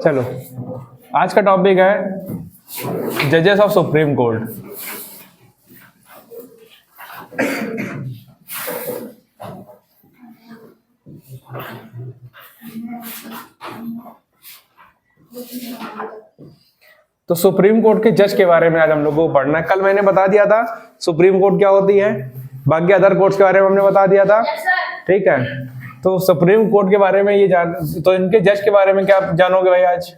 चलो, आज का टॉपिक है जजेस ऑफ सुप्रीम कोर्ट। तो सुप्रीम कोर्ट के जज के बारे में आज हम लोगों को पढ़ना है। कल मैंने बता दिया था सुप्रीम कोर्ट क्या होती है, बाकी अदर कोर्ट्स के बारे में हमने बता दिया था। ठीक है, तो सुप्रीम कोर्ट के बारे में ये जान, तो इनके जज के बारे में क्या जानोगे भाई आज?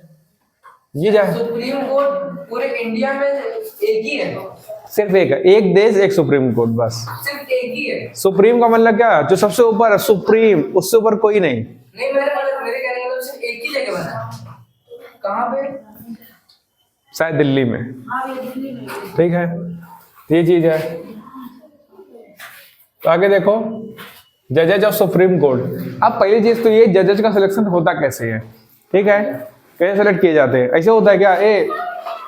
ये जान, सुप्रीम कोर्ट पूरे इंडिया में एक ही है, सिर्फ एक है, एक देश एक सुप्रीम कोर्ट, बस सिर्फ एक ही है। सुप्रीम का मतलब क्या? जो सबसे ऊपर है, सुप्रीम, उससे ऊपर कोई नहीं। नहीं, मेरे कहने का मतलब सिर्फ एक ही जगह बना है। कहाँ पे? शायद दिल्ली में। ठीक है, ये चीज है। तो आगे देखो, जजेज ऑफ सुप्रीम कोर्ट। अब पहली चीज तो ये, जजेज का सिलेक्शन होता कैसे है? ठीक है, कैसे सेलेक्ट किए जाते हैं? ऐसे होता है क्या,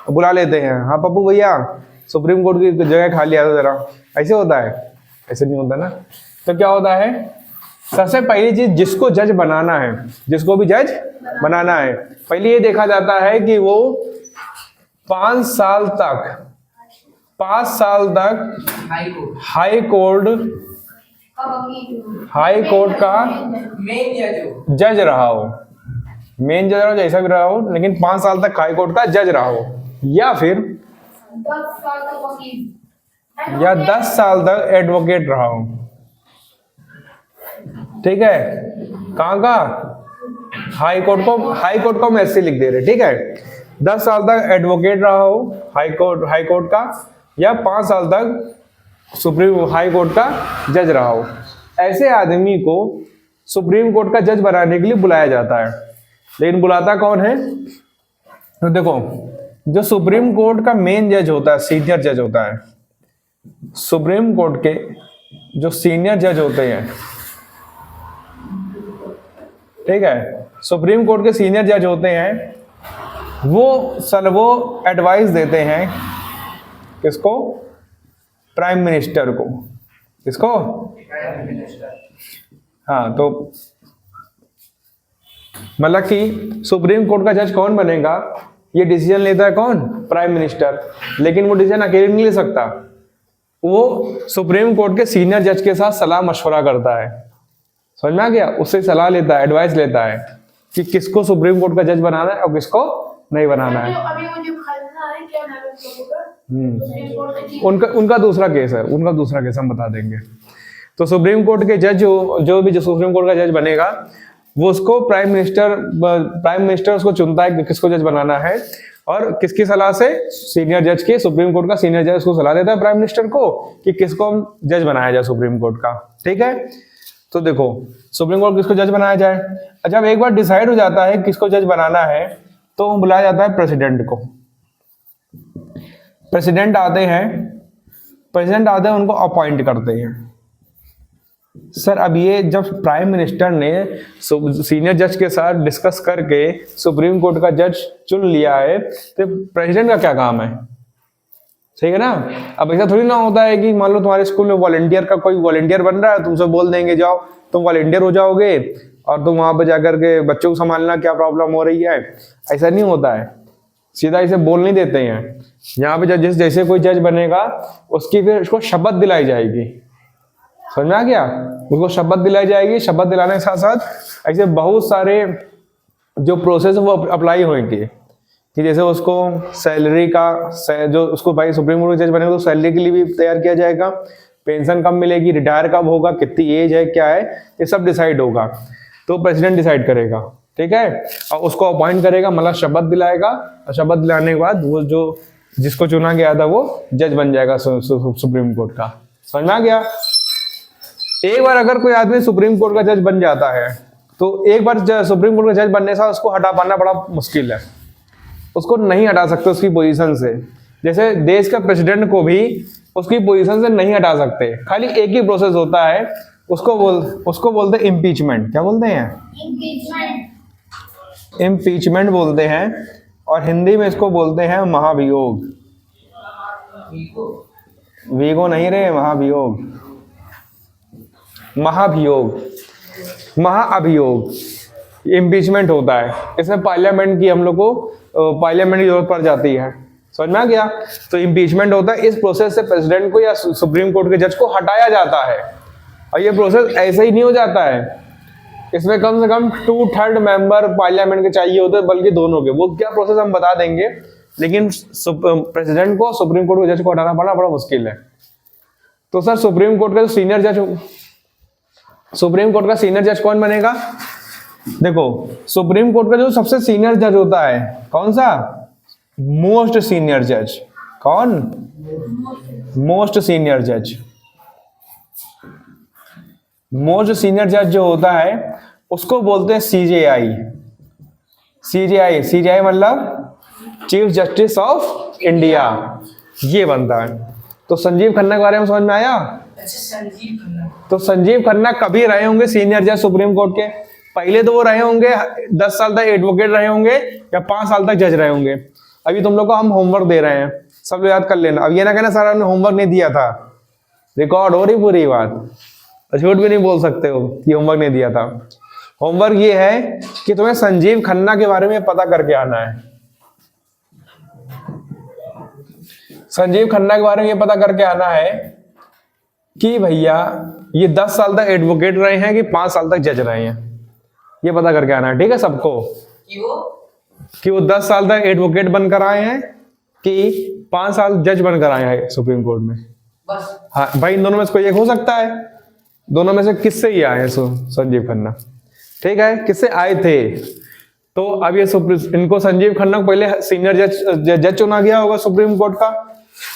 बुला लेते हैं, हाँ पप्पू भैया सुप्रीम कोर्ट की जगह खाली है जरा, ऐसे होता है? ऐसे नहीं होता ना। तो क्या होता है, सबसे पहली चीज, जिसको जज बनाना है, जिसको भी जज बनाना है, पहले ये देखा जाता है कि वो 5 साल तक हाई कोर्ट का मेन जज रहा हो, मेन जज रहा हो, जैसा भी रहा हो, लेकिन 5 साल तक हाई कोर्ट का जज रहा हो, या फिर 10 साल तक एडवोकेट रहा हो। ठीक है, कहाँ का? हाई कोर्ट को हम ऐसे लिख दे रहे। ठीक है, 10 साल तक एडवोकेट रहा हो हाई कोर्ट का, या 5 साल तक सुप्रीम हाई कोर्ट का जज रहा हो। ऐसे आदमी को सुप्रीम कोर्ट का जज बनाने के लिए बुलाया जाता है। लेकिन बुलाता कौन है? तो देखो, जो सुप्रीम कोर्ट का मेन जज होता है, सीनियर जज होता है, सुप्रीम कोर्ट के जो सीनियर जज होते हैं, ठीक है, सुप्रीम कोर्ट के सीनियर जज होते हैं, वो एडवाइस देते हैं किसको? प्राइम मिनिस्टर को। किसको? हाँ, तो मतलब कि सुप्रीम कोर्ट का जज कौन बनेगा, ये डिसीजन लेता है कौन? Prime minister. लेकिन वो डिसीजन अकेले नहीं ले सकता, वो सुप्रीम कोर्ट के सीनियर जज के साथ सलाह मशवरा करता है। समझ में आ गया? उससे सलाह लेता है, एडवाइस लेता है कि किसको सुप्रीम कोर्ट का जज बनाना है और किसको नहीं बनाना है। उनका दूसरा केस है, हम बता देंगे। तो सुप्रीम कोर्ट के जज जो भी सुप्रीम कोर्ट का जज बनेगा, वो उसको प्राइम मिनिस्टर उसको चुनता है कि किसको जज बनाना है, और किसकी सलाह से? सीनियर जज के, सुप्रीम कोर्ट का सीनियर जज उसको सलाह देता है प्राइम मिनिस्टर को कि किसको हम जज बनाया जाए सुप्रीम कोर्ट का। ठीक है, तो देखो सुप्रीम कोर्ट किसको जज बनाया जाए, जब एक बार डिसाइड हो जाता है किसको जज बनाना है, तो बुलाया जाता है प्रेसिडेंट को। प्रेसिडेंट आते हैं, उनको अपॉइंट करते हैं। सर, अब ये जब प्राइम मिनिस्टर ने सीनियर जज के साथ डिस्कस करके सुप्रीम कोर्ट का जज चुन लिया है, तो प्रेसिडेंट का क्या काम है? ठीक है ना। अब ऐसा थोड़ी ना होता है कि मान लो तुम्हारे स्कूल में वॉलंटियर का कोई वॉलंटियर बन रहा है, तुमसे बोल देंगे जाओ तुम वॉलंटियर हो जाओगे और तुम वहां पर जाकर के बच्चों को संभालना, क्या प्रॉब्लम हो रही है। ऐसा नहीं होता है, सीधा इसे बोल नहीं देते हैं। यहाँ पे जज जैसे कोई जज बनेगा, उसकी फिर उसको शपथ दिलाई जाएगी। समझ में आ गया? उसको शपथ दिलाई जाएगी। शपथ दिलाने के साथ साथ ऐसे बहुत सारे जो प्रोसेस है वो अप्लाई होंगे कि जैसे उसको सैलरी का, जो उसको भाई सुप्रीम कोर्ट जज बनेगा तो सैलरी के लिए भी तैयार किया जाएगा, पेंशन कब मिलेगी, रिटायर कब होगा, कितनी एज है, क्या है, ये सब डिसाइड होगा। तो प्रेसिडेंट डिसाइड करेगा। ठीक है, और उसको अपॉइंट करेगा, मतलब शपथ दिलाएगा, और शपथ दिलाने के बाद वो जो जिसको चुना गया था वो जज बन जाएगा सुप्रीम कोर्ट का। समझ में आ गया? एक बार अगर कोई आदमी सुप्रीम कोर्ट का जज बन जाता है, तो एक बार सुप्रीम कोर्ट का जज बनने से उसको हटा पाना बड़ा मुश्किल है। उसको नहीं हटा सकते उसकी पोजीशन से। जैसे देश का प्रेसिडेंट को भी उसकी पोजीशन से नहीं हटा सकते, खाली एक ही प्रोसेस होता है, उसको बोलते हैं इम्पीचमेंट। क्या बोलते हैं? इम्पीचमेंट बोलते हैं, और हिंदी में इसको बोलते हैं महाभियोग। वीगो नहीं रे, महाभियोग, महाअभियोग। इम्पीचमेंट होता है, इसमें पार्लियामेंट की हम लोग को पार्लियामेंट की जरूरत पड़ जाती है। समझ में आ गया? तो इम्पीचमेंट होता है, इस प्रोसेस से प्रेसिडेंट को या सुप्रीम कोर्ट के जज को हटाया जाता है। और ये प्रोसेस ऐसे ही नहीं हो जाता है, इसमें कम से कम 2/3 मेंबर पार्लियामेंट के चाहिए होते हैं, बल्कि दोनों के। वो क्या प्रोसेस हम बता देंगे, लेकिन प्रेसिडेंट को सुप्रीम कोर्ट के जज को हटाना पड़ना बड़ा मुश्किल है। तो सर सुप्रीम कोर्ट का जो सीनियर जज, सुप्रीम कोर्ट का सीनियर जज कौन बनेगा? देखो, सुप्रीम कोर्ट का जो सबसे सीनियर जज होता है कौन सा? मोस्ट सीनियर जज। कौन? मोस्ट सीनियर जज। मोस्ट सीनियर जज जो होता है उसको बोलते हैं सीजेआई। सीजेआई, सीजेआई मतलब चीफ जस्टिस ऑफ इंडिया, ये बनता है। तो संजीव खन्ना के बारे में समझ में आया? अच्छा, संजीव खन्ना। तो संजीव खन्ना कभी रहे होंगे सीनियर जज सुप्रीम कोर्ट के? पहले तो वो रहे होंगे 10 साल तक एडवोकेट रहे होंगे या 5 साल तक जज रहे होंगे। अभी तुम लोग को हम होमवर्क दे रहे हैं, सब लोग याद कर लेना। अब ये ना कहना सर हमने होमवर्क नहीं दिया था, रिकॉर्ड हो रही पूरी बात, झूठ भी नहीं बोल सकते हो कि होमवर्क नहीं दिया था। होमवर्क ये है कि तुम्हें संजीव खन्ना के बारे में पता करके आना है। संजीव खन्ना के बारे में ये पता करके आना है कि भैया ये 10 साल तक एडवोकेट रहे हैं कि 5 साल तक जज रहे हैं, ये पता करके आना है। ठीक है सबको? कि वो 10 साल तक एडवोकेट बनकर आए हैं कि 5 साल जज बनकर आए हैं सुप्रीम कोर्ट में। बस। हाँ भाई, इन दोनों में से कोई एक हो सकता है। दोनों में से किससे ही आए हैं संजीव खन्ना? ठीक है, किससे आए थे? तो अब ये इनको संजीव खन्ना को पहले सीनियर जज चुना गया होगा सुप्रीम कोर्ट का,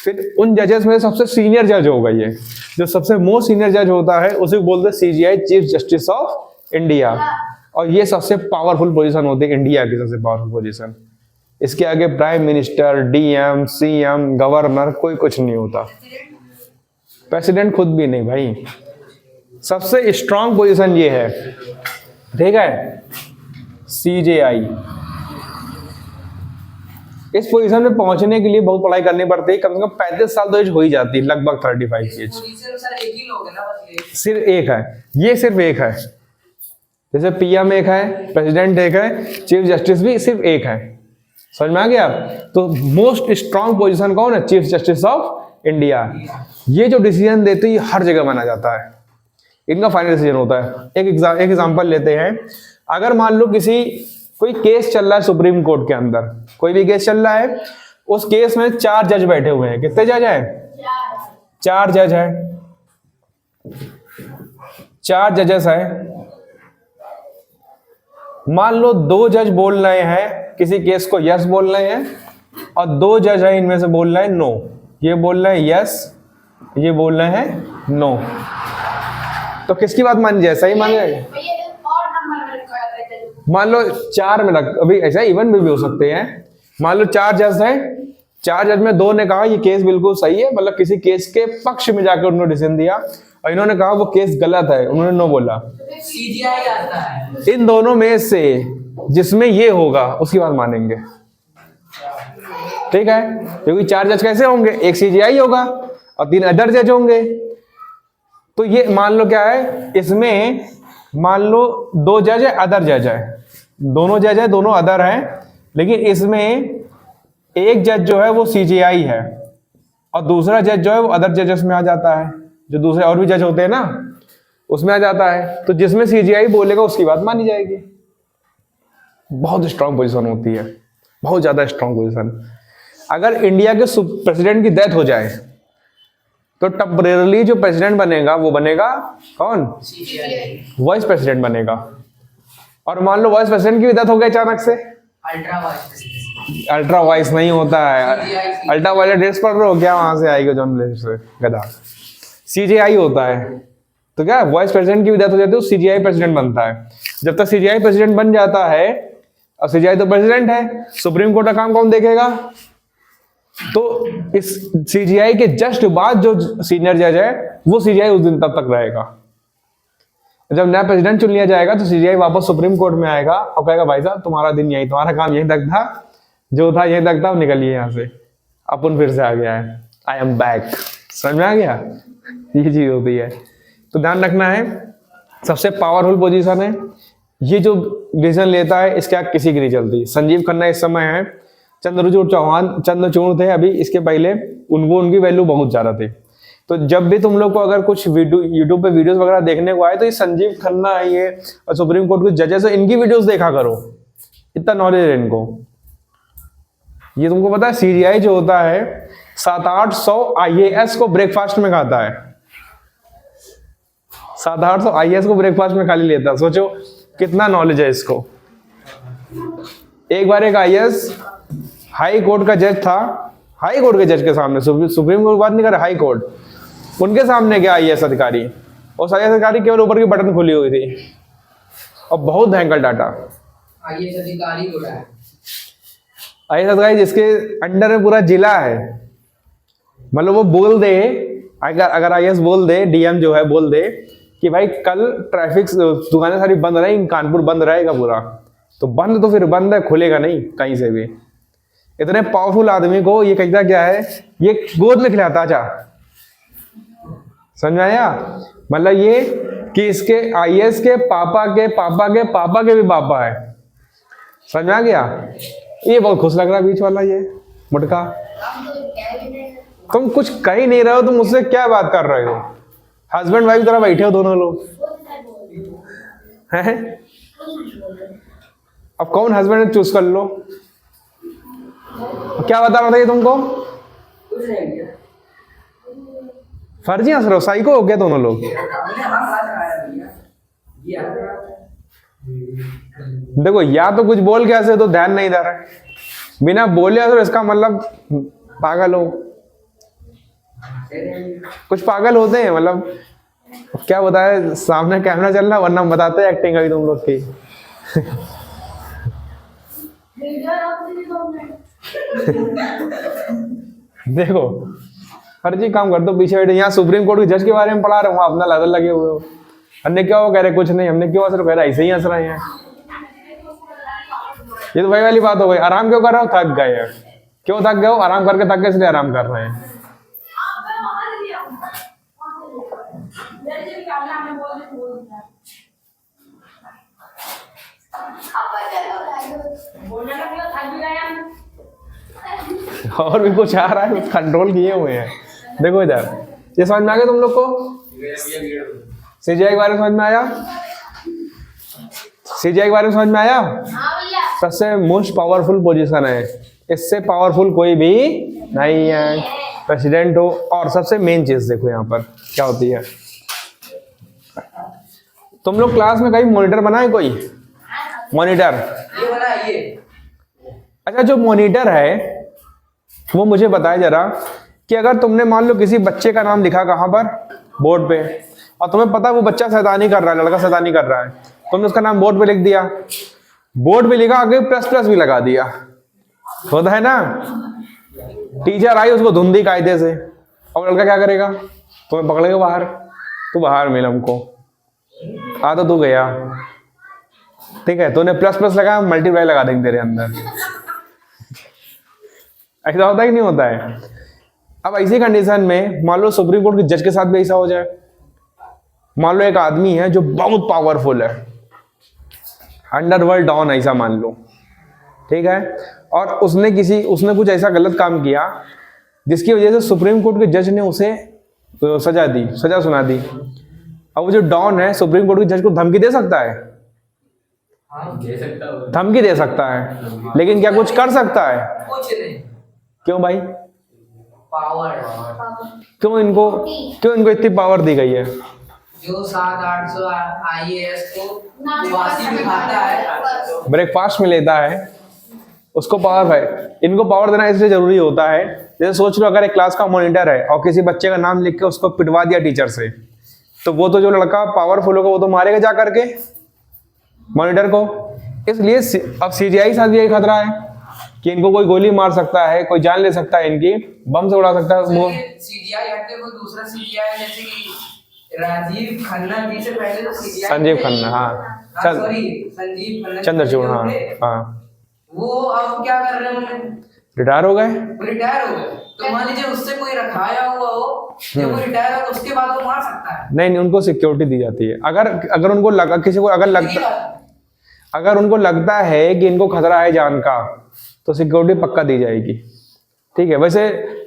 फिर उन जजेस में सबसे सीनियर जज होगा ये, जो सबसे मोस्ट सीनियर जज होता है उसे बोलते हैं CGI, chief justice of India. और ये सबसे पावरफुल पोजीशन होती है, इंडिया की सबसे पावरफुल पोजीशन। इसके आगे prime minister, DM, CM, governor कोई कुछ नहीं होता। प्रेसिडेंट खुद भी नहीं भाई। सबसे स्ट्रांग पोजीशन ये है, ठीक है, सीजेआई। इस पोजीशन में पहुंचने के लिए बहुत पढ़ाई करनी पड़ती है, कम से कम 35 साल तो एज हो ही जाती है, लगभग 35 एज। सर एक ही लोग है ना, बस ये। सिर्फ एक है, ये सिर्फ एक है। जैसे पीएम एक है, प्रेसिडेंट एक है, चीफ जस्टिस भी सिर्फ एक है। समझ में आ गया? तो मोस्ट स्ट्रांग पोजीशन कौन है? Chief justice of India. ये जो डिसीजन देते हैं हर जगह माना जाता है, इनका फाइनल डिसीजन होता है। एक एग्जांपल लेते हैं। अगर मान लो कोई केस चल रहा है सुप्रीम कोर्ट के अंदर, कोई भी केस चल रहा है, उस केस में 4 जज बैठे हुए हैं। कितने जज हैं? 4 जज हैं। 4 जजेस हैं। मान लो 2 जज बोल रहे हैं किसी केस को यस बोल रहे हैं, और 2 जज हैं इनमें से बोल रहे हैं नो। ये बोल रहे हैं यस, ये बोल रहे हैं नो। तो किसकी बात मानी जाए? सही मानी जाए? मान लो 4 में रख, अभी ऐसा इवन भी हो सकते हैं। मान लो 4 जज हैं, 4 जज में 2 ने कहा ये केस बिल्कुल सही है, मतलब किसी केस के पक्ष में जाकर उन्होंने डिसीजन दिया, और इन्होंने कहा वो केस गलत है, उन्होंने नो बोला। सीजीआई आता है। इन दोनों में से जिसमें ये होगा उसकी बात मानेंगे। ठीक है, क्योंकि 4 जज कैसे होंगे? एक सीजीआई होगा और 3 अदर जज होंगे। तो ये मान लो क्या है, इसमें मान लो 2 जज है, अदर जज है, दोनों जज है, दोनों अदर हैं, लेकिन इसमें एक जज जो है वो सीजीआई है और दूसरा जज जो है वो अदर जजेस में आ जाता है, जो दूसरे और भी जज होते हैं ना उसमें आ जाता है। तो जिसमें सीजीआई बोलेगा उसकी बात मानी जाएगी। बहुत स्ट्रांग पोजीशन होती है, बहुत ज्यादा स्ट्रांग पोजीशन। अगर इंडिया के प्रेसिडेंट की डेथ हो जाए तो टेम्परेरी जो प्रेसिडेंट बनेगा वो बनेगा कौन? वाइस प्रेसिडेंट बनेगा। और मान लो वाइस प्रेसिडेंट की भी डेथ हो गई अचानक से, अल्ट्रा वाइस नहीं होता है, अल्ट्रा वायलेट रेस पढ़ रहे हो क्या? वहां से आएगा जॉन से गधा। सीजीआई होता है। तो क्या वाइस प्रेसिडेंट की भी डेथ हो जाती है तो सीजीआई प्रेसिडेंट बनता है। जब तक सीजीआई प्रेसिडेंट बन जाता है, और सीजीआई तो प्रेसिडेंट है, सुप्रीम कोर्ट का काम कौन देखेगा? तो इस सीजीआई के जस्ट बाद जो सीनियर जज है वो सीजीआई उस दिन तब तक रहेगा। जब नया प्रेसिडेंट चुन लिया जाएगा तो सीजीआई वापस सुप्रीम कोर्ट में आएगा और कहेगा भाई साहब तुम्हारा दिन यही, तुम्हारा काम यहीं तक था, जो था यहीं तक था, निकलिए यहाँ से, अपन फिर से आ गया है, आई एम बैक। समझ में आ गया? ये चीज होती है। तो ध्यान रखना है, सबसे पावरफुल पोजीशन है, ये जो डिसीजन लेता है इसके आगे किसी की नहीं चलती। संजीव खन्ना इस समय है, चंद्रचूड़ थे अभी इसके पहले, उनको उनकी वैल्यू बहुत ज्यादा थी। तो जब भी तुम लोग को अगर कुछ वीडियो यूट्यूब पे वीडियोस वगैरह देखने को आए तो ये संजीव खन्ना है ये और सुप्रीम कोर्ट के जजेस है, इनकी वीडियोस देखा करो, इतना नॉलेज है इनको। ये तुमको पता है सीजीआई जो होता है 700-800 IAS को ब्रेकफास्ट में खाता है, 700-800 IAS को ब्रेकफास्ट में खाली लेता है। सोचो कितना नॉलेज है इसको। एक बार एक IAS हाई कोर्ट का जज था, हाई कोर्ट के जज के सामने, सुप्रीम कोर्ट बात नहीं कर रहा, हाई कोर्ट, उनके सामने गया IAS अधिकारी, और IAS अधिकारी केवल ऊपर की बटन खुली हुई थी और बहुत भयंकर डाटा। IAS अधिकारी हो रहा है, IAS अधिकारी जिसके अंडर में पूरा जिला है, मतलब वो बोल दे, अगर IAS बोल दे, DM जो है बोल दे कि भाई कल ट्रैफिक दुकानें सारी बंद रहेंगी, कानपुर बंद रहेगा पूरा, तो बंद तो फिर बंद है, खुलेगा नहीं कहीं से भी। इतने पावरफुल आदमी को ये कहता क्या है, ये गोद में खिलाता जा, समझ में आया? मतलब ये कि इसके IAS के पापा के पापा के पापा के भी पापा है, समझ में आ गया? ये बहुत खुश लग रहा है बीच वाला ये मुटका। तुम कुछ कह ही नहीं रहे हो, तुम मुझसे क्या बात कर रहे हो? हस्बैंड वाइफ तरह बैठे हो दोनों लोग हैं। अब कौन हस्बैंड चूज कर लो। क्या बता रहा था ये तुमको? कुछ नहीं किया, फर्जी हंस रहे हो, साइको हो गया दोनों लोग। हमने हम हाथ खाया भैया, ये देखो या तो कुछ बोल के ऐसे तो ध्यान नहीं दे रहा है, बिना बोले तो इसका मतलब पागल हो। कुछ पागल होते हैं, मतलब क्या बताए, सामने कैमरा चल रहा वरना बताते हैं एक्टिंग अभी तुम लोग की। देखो फर्जी काम कर दो, पीछे बैठे। यहाँ सुप्रीम कोर्ट के जज के बारे में पढ़ा रहा हूँ, अपना लदर लगे हुए हो। हमने क्या हो कह रहे कुछ नहीं, हमने क्यों हंस रहे, कह रहे ऐसे ही हंस रहे हैं। ये तो वही वाली बात हो गई, आराम क्यों कर रहे हो, थक गए हैं। क्यों थक गए हो? आराम करके थक गए इसलिए आराम कर रहे हैं। और भी कुछ आ रहा है, कंट्रोल किए हुए हैं। देखो इधर, ये समझ में आ गया तुम लोग को? सीजीआई के बारे में समझ में आया? सीजीआई के बारे में समझ में आया? सबसे मोस्ट पावरफुल पोजीशन है, इससे पावरफुल कोई भी नहीं है, प्रेसिडेंट हो। और सबसे मेन चीज देखो यहाँ पर क्या होती है। तुम लोग क्लास में कहीं मॉनिटर बनाए कोई? मॉनिटर ये वाला ये। अच्छा, जो मॉनिटर है वो मुझे बताए जरा कि अगर तुमने मान लो किसी बच्चे का नाम लिखा कहाँ पर, बोर्ड पे, और तुम्हें पता है वो बच्चा शैतानी कर रहा है, लड़का शैतानी कर रहा है, तुमने उसका नाम बोर्ड पे लिख दिया, बोर्ड पे लिखा, आगे प्लस प्लस भी लगा दिया, होता है ना? टीचर आई उसको धुंधी कायदे से, और लड़का क्या करेगा? तुम्हें पकड़ेगा बाहर, तू बाहर मिल हमको, आ तो तू गया, ठीक है? तूने प्लस प्लस लगा, मल्टीप्लाई लगा देंगे तेरे अंदर। ऐसा होता है कि नहीं होता है? अब ऐसी कंडीशन में मान लो सुप्रीम कोर्ट के जज के साथ भी ऐसा हो जाए। मान लो एक आदमी है जो बहुत पावरफुल है, अंडरवर्ल्ड डॉन ऐसा मान लो, ठीक है, और उसने कुछ ऐसा गलत काम किया जिसकी वजह से सुप्रीम कोर्ट के जज ने उसे सजा सुना दी। अब वो जो डॉन है सुप्रीम कोर्ट के जज को धमकी दे सकता है? दे सकता है, धमकी दे सकता है, लेकिन क्या कुछ कर सकता है? कुछ नहीं। क्यों भाई? पावर क्यों इनको इतनी पावर दी गई है? जो 700-800 IAS को वासी में खाता है, ब्रेकफास्ट में लेता है, उसको पावर है। इनको पावर देना इसलिए जरूरी होता है, जैसे सोच लो अगर एक क्लास का मॉनिटर है और किसी बच्चे का नाम लिख के उसको पिटवा दिया टीचर से, तो वो तो जो लड़का पावरफुल होगा वो तो मारेगा जा करके मॉनिटर को। इसलिए अब सीजीआई साथ भी यही खतरा है कि इनको कोई गोली मार सकता है, कोई जान ले सकता है, इनकी बम से उड़ा सकता है। सीजीआई हटके कोई दूसरा सीजीआई, जैसे कि राजीव खन्ना जी से पहले तो सीजीआई संजीव खन्ना, हाँ, सॉरी संजीव खन्ना, चंद्रचूड़, हाँ, वो अब क्या कर रहे हैं? रिटायर हो गए। तो मान लीजिए उससे कोई रखाया हुआ हो, जब वो रिटायर हो तो उसके बाद वो मार सकता है? नहीं, उनको सिक्योरिटी दी जाती है। अगर उनको लगा, किसी को अगर लगता, अगर उनको लगता है कि इनको खतरा है जान का तो सिक्योरिटी पक्का दी जाएगी, ठीक है। वैसे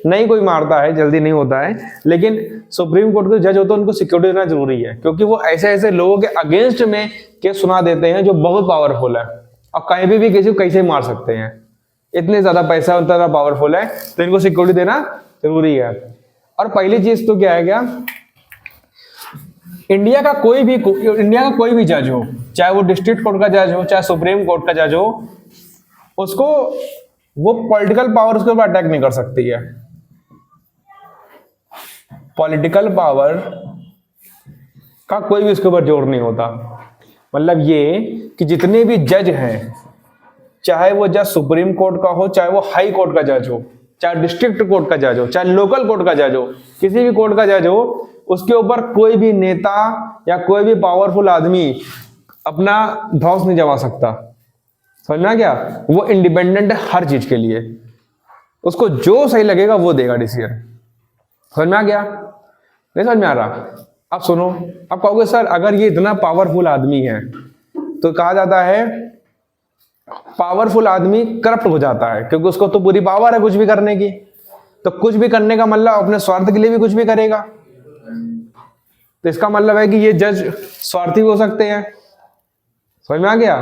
नहीं कोई मारता है, जल्दी नहीं होता है, लेकिन सुप्रीम कोर्ट के जज होते हैं उनको सिक्योरिटी देना जरूरी है, क्योंकि वो ऐसे ऐसे लोगों के अगेंस्ट में केस सुना देते हैं जो बहुत पावरफुल है और कहीं भी किसी को कैसे मार सकते हैं, इतने ज्यादा पैसा उतना ज्यादा पावरफुल है, तो इनको सिक्योरिटी देना जरूरी है। और पहली चीज तो क्या है, क्या इंडिया का कोई भी जज हो, चाहे वो डिस्ट्रिक्ट कोर्ट का जज हो, चाहे सुप्रीम कोर्ट का जज हो, उसको वो पॉलिटिकल पावर उसके ऊपर अटैक नहीं कर सकती है। पॉलिटिकल पावर का कोई भी उसके ऊपर जोर नहीं होता। मतलब ये कि जितने भी जज हैं, चाहे वो जज सुप्रीम कोर्ट का हो, चाहे वो हाई कोर्ट का जज हो, चाहे डिस्ट्रिक्ट कोर्ट का जज हो, चाहे लोकल कोर्ट का जज हो, किसी भी कोर्ट का जज हो, उसके ऊपर कोई भी नेता या कोई भी पावरफुल आदमी अपना धौंस नहीं जमा सकता। समझना क्या? वो इंडिपेंडेंट है हर चीज के लिए, उसको जो सही लगेगा वो देगा डिसीजन। समझ में आ गया? नहीं समझ में आ रहा? अब सुनो, अब कहोगे सर अगर ये इतना पावरफुल आदमी है तो कहा जाता है पावरफुल आदमी करप्ट हो जाता है, क्योंकि उसको तो पूरी पावर है कुछ भी करने की। तो कुछ भी करने का मतलब अपने स्वार्थ के लिए भी कुछ भी करेगा, तो इसका मतलब है कि ये जज स्वार्थी भी हो सकते हैं। समझ में आ गया?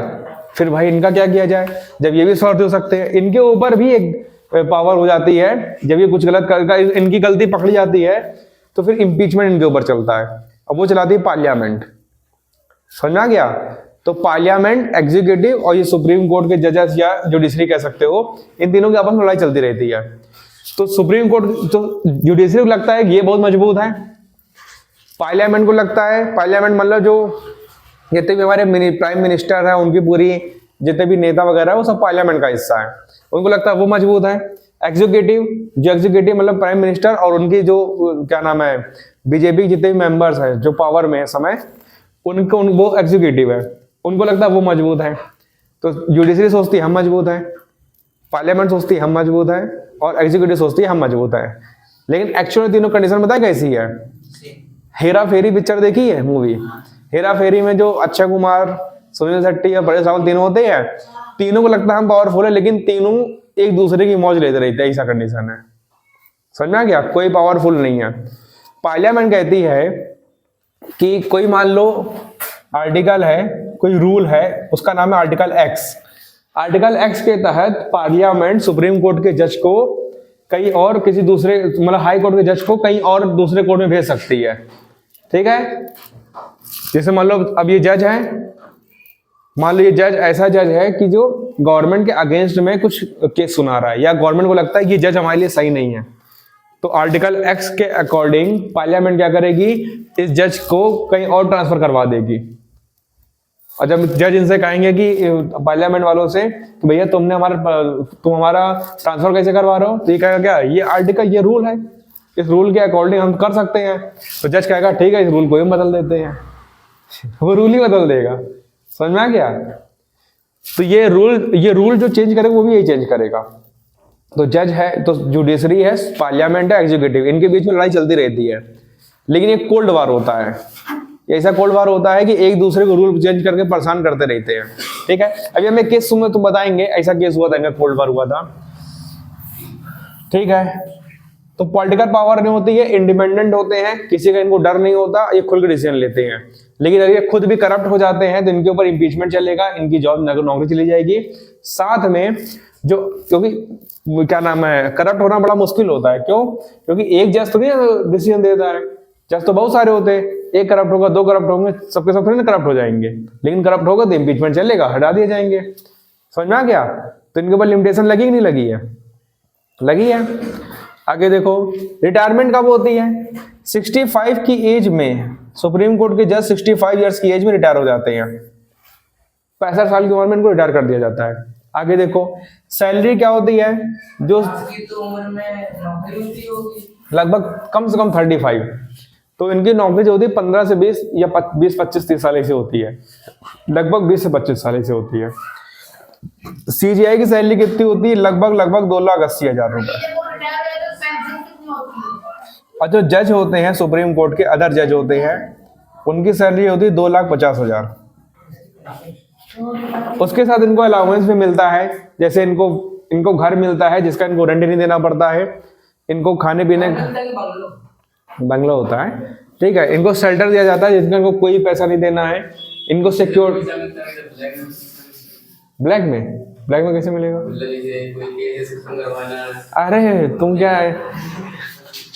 फिर भाई इनका क्या किया जाए जब ये भी स्वार्थी हो सकते हैं? इनके ऊपर भी एक पावर हो जाती है, जब ये कुछ गलत कर, इनकी गलती पकड़ी जाती है तो फिर इंपीचमेंट इनके ऊपर चलता है, अब वो चलाती है पार्लियामेंट। समझ में आ गया? तो पार्लियामेंट, एग्जीक्यूटिव और ये सुप्रीम कोर्ट के जजेस या जुडिशरी कह सकते हो, इन तीनों की आपस में लड़ाई चलती रहती है। तो सुप्रीम कोर्ट तो जुडिशरी को लगता है कि ये बहुत मजबूत है, पार्लियामेंट को लगता है, पार्लियामेंट मतलब जो जितने भी हमारे प्राइम मिनिस्टर है उनकी पूरी जितने भी नेता वगैरह है वो सब पार्लियामेंट का हिस्सा है, उनको लगता है वो मजबूत है। एग्जीक्यूटिव, जो एग्जीक्यूटिव मतलब प्राइम मिनिस्टर और उनकी जो क्या नाम है बीजेपी जितने भी मेंबर्स हैं जो पावर में है समय, उनको वो एग्जीक्यूटिव है, उनको लगता है वो मजबूत है। तो जुडिशरी सोचती है हम मजबूत है, पार्लियामेंट सोचती है हम मजबूत है, और एग्जीक्यूटिव सोचती है हम मजबूत है। लेकिन एक्चुअली तीनों कंडीशन बताए कैसी है? हेरा फेरी पिक्चर देखी है मूवी? हेरा फेरी में जो अक्षय कुमार, सुनील शेट्टी और परेश रावल तीनों होते हैं, तीनों को लगता है हम पावरफुल है, लेकिन तीनों एक दूसरे की मौज लेते रहते हैं, ऐसा कंडीशन है। समझ में आ गया? कोई पावरफुल नहीं है। पार्लियामेंट कहती है कि कोई मान लो आर्टिकल है, कोई रूल है, उसका नाम है आर्टिकल एक्स। आर्टिकल एक्स के तहत पार्लियामेंट सुप्रीम कोर्ट के जज को कहीं और किसी दूसरे मतलब हाई कोर्ट के जज को कहीं और दूसरे कोर्ट में भेज सकती है, ठीक है। जैसे मान लो अब ये जज है, मान लो ये जज ऐसा जज है कि जो गवर्नमेंट के अगेंस्ट में कुछ केस सुना रहा है, या गवर्नमेंट को लगता है कि ये जज हमारे लिए सही नहीं है, तो आर्टिकल एक्स के अकॉर्डिंग पार्लियामेंट क्या करेगी, इस जज को कहीं और ट्रांसफर करवा देगी। और जब जज इनसे कहेंगे कि पार्लियामेंट वालों से कि भैया तुम हमारा ट्रांसफर कैसे करवा रहे हो, तो ये कहेगा क्या ये आर्टिकल, ये रूल है, इस रूल के अकॉर्डिंग हम कर सकते हैं। तो जज कहेगा ठीक है इस रूल को ही बदल देते हैं, वो रूल ही बदल देगा। समझ में आ गया? तो ये रूल जो चेंज करेगा वो भी यही चेंज करेगा। तो जज है, तो जुडिशरी है, पार्लियामेंट है, एग्जीक्यूटिव, इनके बीच में लड़ाई चलती रहती है। लेकिन एक कोल्ड वार होता है, ऐसा कोल्ड वार होता है कि एक दूसरे को रूल चेंज करके परेशान करते रहते हैं, ठीक है। अभी हमें केस सुनने तो बताएंगे, ऐसा केस हुआ था, इनका कोल्ड वार हुआ था, ठीक है। तो पॉलिटिकल पावर नहीं होती है, इंडिपेंडेंट होते हैं, किसी का इनको डर नहीं होता, ये खुद के डिसीजन लेते हैं। लेकिन अगर ये खुद भी करप्ट हो जाते हैं तो इनके ऊपर इंपीचमेंट चलेगा, इनकी जॉब नौकरी चली जाएगी। साथ में जो, क्योंकि क्या नाम है, करप्ट होना बड़ा मुश्किल होता है। क्यों? क्योंकि एक जज तो नहीं डिसीजन देता है, जज तो बहुत सारे होते हैं, एक करप्ट होगा, दो करप्ट होंगे, सबके सब थोड़ी ना करप्ट हो जाएंगे। लेकिन करप्ट होगा तो इंपीचमेंट चलेगा, हटा दिए जाएंगे। समझ में आ गया? तो इनके ऊपर लिमिटेशन लगी कि नहीं लगी है? लगी है। आगे देखो, रिटायरमेंट कब होती है? 65 की एज में सुप्रीम कोर्ट के जज 65 ईयर्स की एज में रिटायर हो जाते हैं। 65 साल की उम्र में इनको रिटायर कर दिया जाता है। आगे देखो, सैलरी क्या होती है? जो आपकी तो उम्र में नौकरी होती होगी लगभग कम से कम 35, तो इनकी नौकरी जो होती है 15 से 20 या 20-25-30 साल ऐसे होती है, लगभग 20 से 25 साल ऐसे होती है। सीजीआई की सैलरी कितनी होती है? लगभग 2,80,000 रुपए। और जो जज होते हैं सुप्रीम कोर्ट के, अदर जज होते हैं, उनकी सैलरी होती है 2,50,000। उसके साथ इनको अलाउंस भी मिलता है, जैसे इनको इनको घर मिलता है जिसका इनको रेंट नहीं देना पड़ता है, इनको खाने पीने बंगला होता है, ठीक है, इनको शेल्टर दिया जाता है जिसका इनको कोई पैसा नहीं देना है, इनको सिक्योर। ब्लैक में कैसे मिलेगा? अरे तुम क्या है,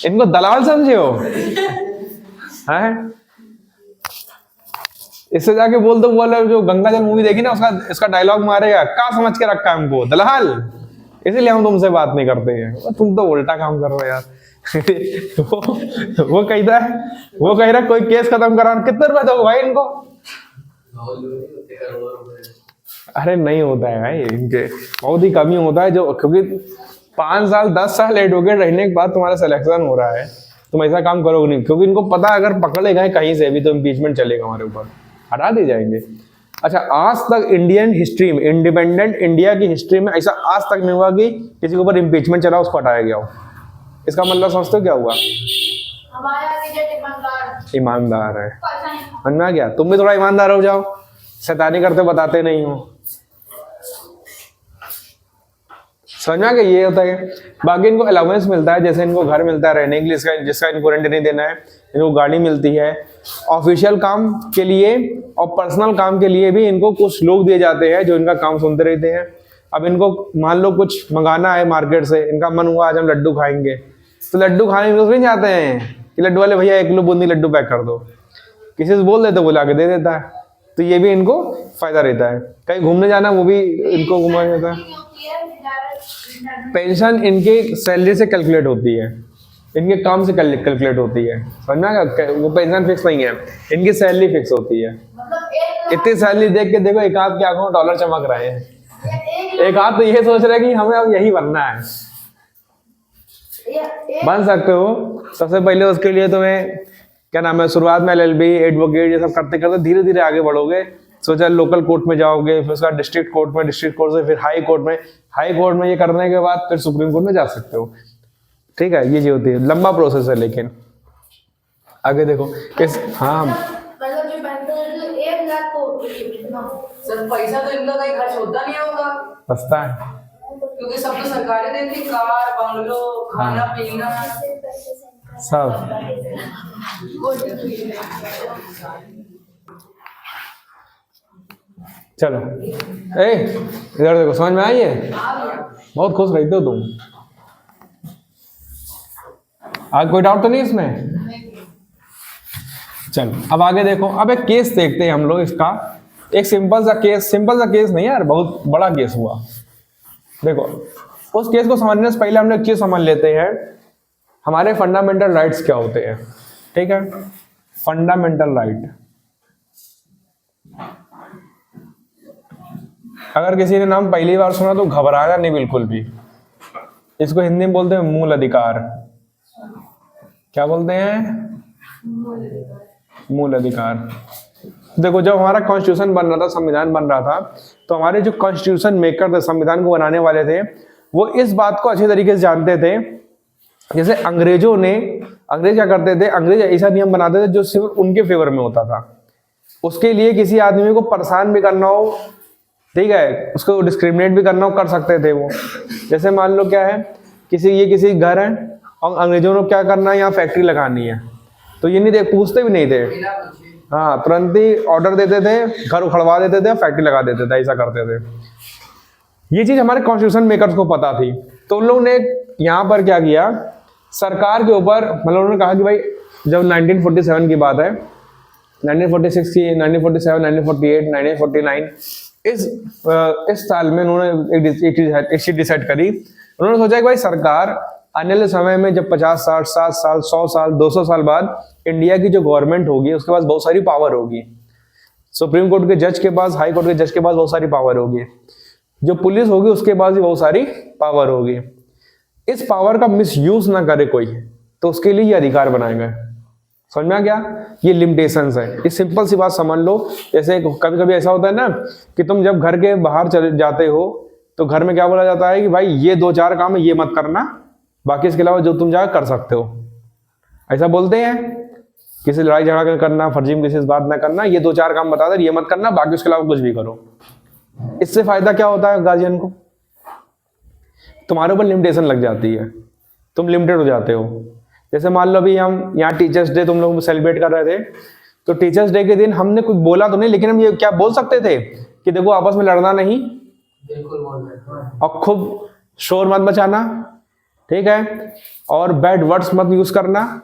इनको दलाल समझे हो हैं? इससे जाके बोल दो, बोले जो गंगाजल मूवी देखी ना उसका इसका डायलॉग मारेगा, क्या समझ के रखा है हमको दलाल, इसीलिए हम तुमसे बात नहीं करते हैं। तुम तो उल्टा काम कर रहे हो यार। वो कहता है, वो कह रहा है कोई केस खत्म करा, कितने रुपए दोगे भाई इनको? अरे नहीं होता है भाई, इनके बहुत ही कमी होता है, जो क्योंकि 5 साल 10 साल एडवोकेट रहने के बाद तुम्हारा सिलेक्शन हो रहा है, तुम ऐसा काम करोगे नहीं, क्योंकि इनको पता है अगर पकड़े गए कहीं से भी तो इम्पीचमेंट चलेगा हमारे ऊपर, हटा दिए जाएंगे। अच्छा, आज तक इंडियन हिस्ट्री में, इंडिपेंडेंट इंडिया की हिस्ट्री में ऐसा आज तक नहीं हुआ कि किसी के ऊपर इम्पीचमेंट चला उसको हटाया गया हो। इसका मतलब समझते हो क्या हुआ? ईमानदार है, समझ में आ गया? तुम भी थोड़ा ईमानदार हो जाओ, शैतानी करते बताते नहीं हो, समझ में आ गया? ये होता है। बाकी इनको अलाउंस मिलता है, जैसे इनको घर मिलता है रहने के लिए, जिसका इनको रेंट नहीं देना है, इनको गाड़ी मिलती है, ऑफिशियल काम के लिए और पर्सनल काम के लिए भी इनको कुछ लोग दिए जाते हैं जो इनका काम सुनते रहते हैं। अब इनको मान लो कुछ मंगाना है मार्केट से, इनका मन हुआ आज हम लड्डू खाएंगे, तो लड्डू खाने में नहीं जाते हैं कि लड्डू वाले भैया 1 किलो बूंदी लड्डू पैक कर दो, किसी से बोल देते वो ला के दे देता है, तो ये भी इनको फायदा रहता है। कहीं घूमने जाना वो भी इनको घुमाया जाता है। पेंशन इनके सैलरी से कैलकुलेट होती है, इनके काम से कैलकुलेट होती है, समझ में आ गया? वो पेंशन फिक्स नहीं है, इनकी सैलरी फिक्स होती है। इतनी सैलरी देख के देखो, एक आध की आंखों में डॉलर चमक रहे हैं, एक आध तो ये सोच रहे कि हमें अब यही बनना है। बन सकते हो, सबसे पहले उसके लिए तुम्हें क्या नाम है, शुरुआत में LLB, एडवोकेट ये सब करते करते धीरे धीरे आगे बढ़ोगे। सोचा लोकल कोर्ट में जाओगे, फिर उसका डिस्ट्रिक्ट कोर्ट में, डिस्ट्रिक्ट कोर्ट से फिर हाई कोर्ट में ये करने के बाद फिर सुप्रीम कोर्ट में जा सकते हो, ठीक है? ये चीज होती है, लंबा प्रोसेस है। लेकिन आगे देखो इस, हाँ सर पैसा तो इनका कहीं खर्च होता नहीं होगा, बचता है, क्योंकि सब तो सरकारें देती, कार बंगलो खाना पीना सब। चलो इधर देखो, समझ में आई है? बहुत खुश रहते हो तुम। आज कोई डाउट तो नहीं इसमें? चलो अब आगे देखो, अब एक केस देखते हैं हम लोग इसका, एक सिंपल सा केस नहीं यार, बहुत बड़ा केस हुआ। देखो उस केस को समझने से पहले हम लोग चीज समझ लेते हैं, हमारे फंडामेंटल राइट्स क्या होते हैं, ठीक है? फंडामेंटल राइट, अगर किसी ने नाम पहली बार सुना तो घबराना नहीं बिल्कुल भी। इसको हिंदी में बोलते हैं मूल अधिकार। क्या बोलते हैं? मूल अधिकार। देखो जब हमारा कॉन्स्टिट्यूशन बन रहा था, संविधान बन रहा था, तो हमारे जो कॉन्स्टिट्यूशन मेकर थे, संविधान को बनाने वाले थे, वो इस बात को अच्छे तरीके से जानते थे। जैसे अंग्रेज क्या करते थे, अंग्रेज ऐसा नियम बनाते थे जो सिर्फ उनके फेवर में होता था। उसके लिए किसी आदमी को परेशान भी करना हो, ठीक है, उसको डिस्क्रिमिनेट भी करना हो, कर सकते थे वो। जैसे मान लो क्या है, किसी घर है और अंग्रेजों ने क्या करना है, यहाँ फैक्ट्री लगानी है, तो ये नहीं पूछते भी नहीं थे, हाँ तुरंत ही ऑर्डर देते थे, घर उखड़वा देते थे, फैक्ट्री लगा देते थे, ऐसा करते थे। ये चीज हमारे कॉन्स्टिट्यूशन मेकर्स को पता थी, तो उन लोगों ने यहाँ पर क्या किया, सरकार के ऊपर मतलब उन्होंने कहा कि भाई जब 1947 की बात है, 1946 की, 1947, 1948, 1949 इस साल में उन्होंने एक चीज डिसाइड करी। उन्होंने सोचा कि भाई सरकार आने वाले समय में जब 50 साल 60 साल 100 साल 200 साल बाद इंडिया की जो गवर्नमेंट होगी उसके पास बहुत सारी पावर होगी, सुप्रीम कोर्ट के जज के पास, हाई कोर्ट के जज के पास बहुत सारी पावर होगी, जो पुलिस होगी उसके पास भी बहुत सारी पावर होगी। इस पावर का मिसयूज ना करे कोई, तो उसके लिए ये अधिकार बनाए गए। समझ में आ गया? ये लिमिटेशंस है। ये सिंपल सी बात समझ लो। जैसे कभी कभी ऐसा होता है ना कि तुम जब घर के बाहर चले जाते हो तो घर में क्या बोला जाता है कि भाई ये 2-4 काम है ये मत करना, बाकी इसके अलावा जो तुम जाकर कर सकते हो, ऐसा बोलते हैं। किसी लड़ाई झगड़ा करना, फर्जी में किसी से बात ना करना, ये 2-4 काम बता दे, ये मत करना, बाकी उसके अलावा कुछ भी करो। इससे फायदा क्या होता है गार्जियन को? तुम्हारे ऊपर लिमिटेशन लग जाती है, तुम लिमिटेड हो जाते हो। जैसे मान लो अभी हम यहाँ टीचर्स डे तुम लोग सेलिब्रेट कर रहे थे, तो टीचर्स डे के दिन हमने कुछ बोला तो नहीं, लेकिन हम ये क्या बोल सकते थे कि देखो आपस में लड़ना नहीं, बिल्कुल बोल रहे हैं। और खूब शोर मत मचाना, ठीक है, और बैड वर्ड्स मत यूज करना,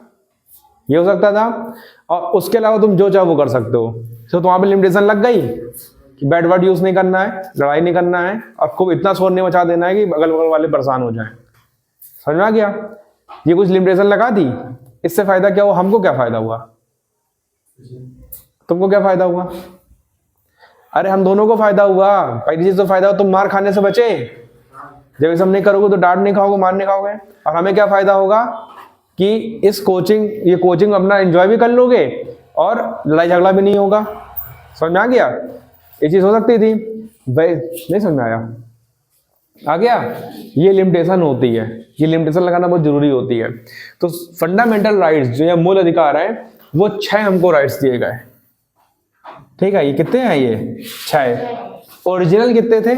ये हो सकता था। और उसके अलावा तुम जो चाहो वो कर सकते हो। तो तुम्हारे पे लिमिटेशन लग गई कि बैड वर्ड यूज नहीं करना है, लड़ाई नहीं करना है, और खूब इतना शोर नहीं मचा देना है कि अगल बगल वाले परेशान हो जाएं। समझ में आ गया? ये कुछ लिमिटेशन लगा दी, इससे फायदा क्या हुआ? हमको क्या फायदा हुआ? तुमको क्या फायदा हुआ? अरे हम दोनों को फायदा हुआ। पहली चीज तो फायदा हुआ, तुम मार खाने से बचे। जब ये सब नहीं करोगे तो डांट नहीं खाओगे, मार नहीं खाओगे। और हमें क्या फायदा होगा कि ये कोचिंग अपना एंजॉय भी कर लोगे और लड़ाई झगड़ा भी नहीं होगा। समझ में आ गया? ये चीज हो सकती थी भाई, नहीं समझ में आया? आ गया? ये लिमिटेशन होती है, ये लिमिटेशन लगाना बहुत जरूरी होती है। तो फंडामेंटल राइट्स जो ये मूल अधिकार है, वो 6 हमको राइट्स दिए गए। ठीक है, ये कितने हैं? ये 6। ओरिजिनल कितने थे?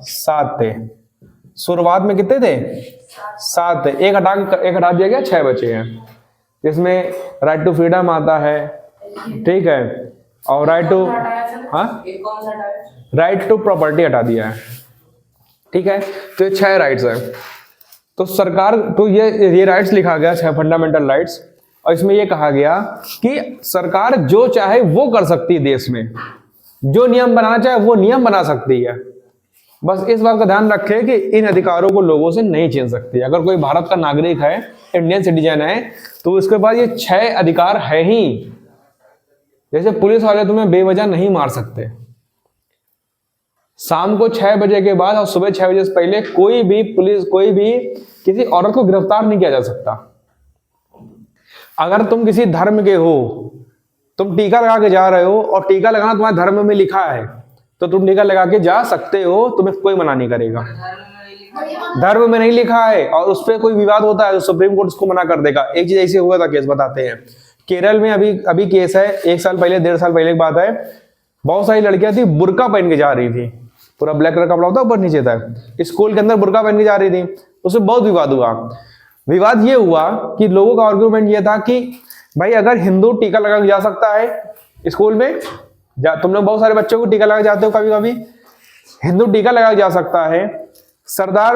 7 थे। शुरुआत में कितने थे? 7 थे। एक हटा दिया गया, 6 बचे हैं। जिसमें राइट टू फ्रीडम आता है, ठीक है, और right to right to property हटा दिया है। ठीक है, तो ये 6 राइट्स है। तो सरकार तो ये राइट्स लिखा गया 6 फंडामेंटल राइट्स, और इसमें ये कहा गया कि सरकार जो चाहे वो कर सकती है, देश में जो नियम बनाना चाहे वो नियम बना सकती है। बस इस बात का ध्यान रखें कि इन अधिकारों को लोगों से नहीं छीन सकती। अगर कोई भारत का नागरिक है, इंडियन सिटीजन है, तो उसके पास ये 6 अधिकार है ही। जैसे पुलिस वाले तुम्हें बेवजह नहीं मार सकते। शाम को 6 बजे के बाद और सुबह 6 बजे से पहले कोई भी किसी औरत को गिरफ्तार नहीं किया जा सकता। अगर तुम किसी धर्म के हो, तुम टीका लगा के जा रहे हो और टीका लगाना तुम्हारे धर्म में लिखा है, तो तुम टीका लगा के जा सकते हो, तुम्हें कोई मना नहीं करेगा। धर्म में नहीं लिखा है और उस पर कोई विवाद होता है तो सुप्रीम कोर्ट उसको मना कर देगा। एक चीज ऐसे हुआ था, केस बताते हैं। केरल में अभी केस है, 1 साल पहले 1.5 साल पहले की बात है। बहुत सारी लड़कियां थी, बुर्का पहन के जा रही थी, पूरा ब्लैक कलर का कपड़ा होता है ऊपर नीचे तक, स्कूल के अंदर बुर्का पहन के जा रही थी। उसमें बहुत विवाद हुआ। विवाद ये हुआ कि लोगों का आर्गुमेंट ये था कि भाई अगर हिंदू टीका लगा के जा सकता है स्कूल में, तुम लोग बहुत सारे बच्चों को टीका लगा जाते हो, कभी कभी हिंदू टीका लगा के जा सकता है, सरदार